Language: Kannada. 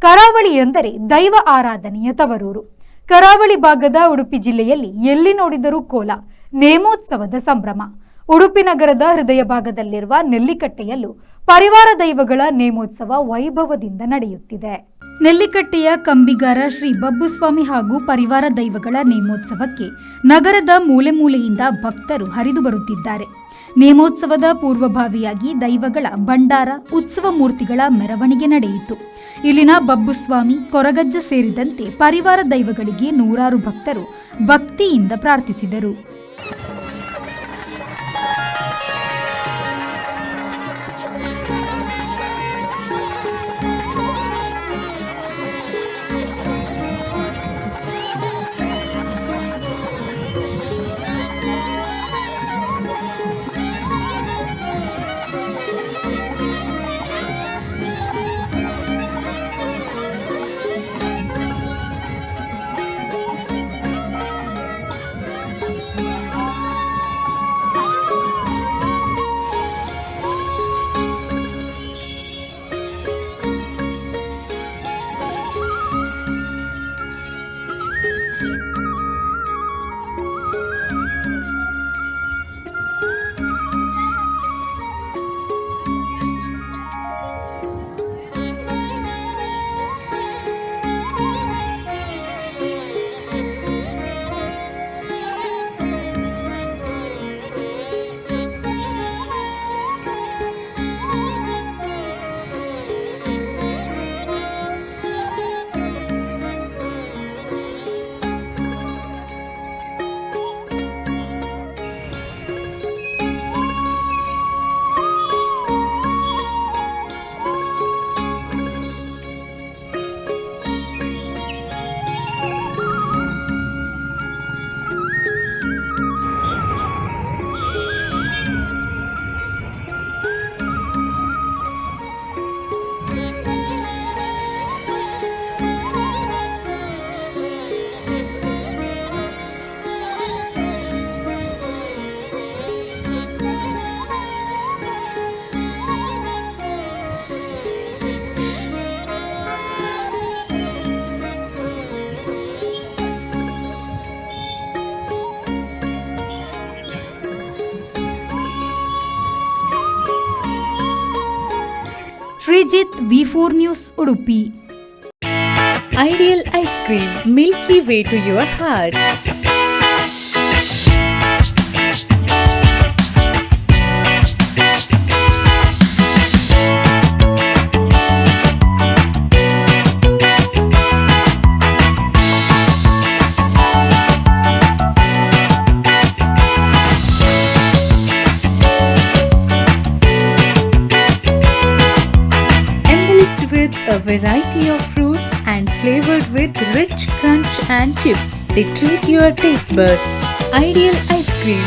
ಕರಾವಳಿ ಎಂದರೆ ದೈವ ಆರಾಧನೆಯ ತವರೂರು. ಕರಾವಳಿ ಭಾಗದ ಉಡುಪಿ ಜಿಲ್ಲೆಯಲ್ಲಿ ಎಲ್ಲಿ ನೋಡಿದರೂ ಕೋಲ, ನೇಮೋತ್ಸವದ ಸಂಭ್ರಮ. ಉಡುಪಿ ನಗರದ ಹೃದಯ ಭಾಗದಲ್ಲಿರುವ ನೆಲ್ಲಿಕಟ್ಟೆಯಲ್ಲೂ ಪರಿವಾರ ದೈವಗಳ ನೇಮೋತ್ಸವ ವೈಭವದಿಂದ ನಡೆಯುತ್ತಿದೆ. ನೆಲ್ಲಿಕಟ್ಟೆಯ ಕಂಬಿಗಾರ ಶ್ರೀ ಬಬ್ಬುಸ್ವಾಮಿ ಹಾಗೂ ಪರಿವಾರ ದೈವಗಳ ನೇಮೋತ್ಸವಕ್ಕೆ ನಗರದ ಮೂಲೆ ಮೂಲೆಯಿಂದ ಭಕ್ತರು ಹರಿದು ಬರುತ್ತಿದ್ದಾರೆ. ನೇಮೋತ್ಸವದ ಪೂರ್ವಭಾವಿಯಾಗಿ ದೈವಗಳ ಭಂಡಾರ, ಉತ್ಸವ ಮೂರ್ತಿಗಳ ಮೆರವಣಿಗೆ ನಡೆಯಿತು. ಇಲ್ಲಿನ ಬಬ್ಬುಸ್ವಾಮಿ, ಕೊರಗಜ್ಜ ಸೇರಿದಂತೆ ಪರಿವಾರ ದೈವಗಳಿಗೆ ನೂರಾರು ಭಕ್ತರು ಭಕ್ತಿಯಿಂದ ಪ್ರಾರ್ಥಿಸಿದರು. Sreejith, V4 news, Udupi. Ideal ice cream, milky way to your heart. With a variety of fruits and flavored with rich crunch and chips, they treat your taste buds. Ideal ice cream.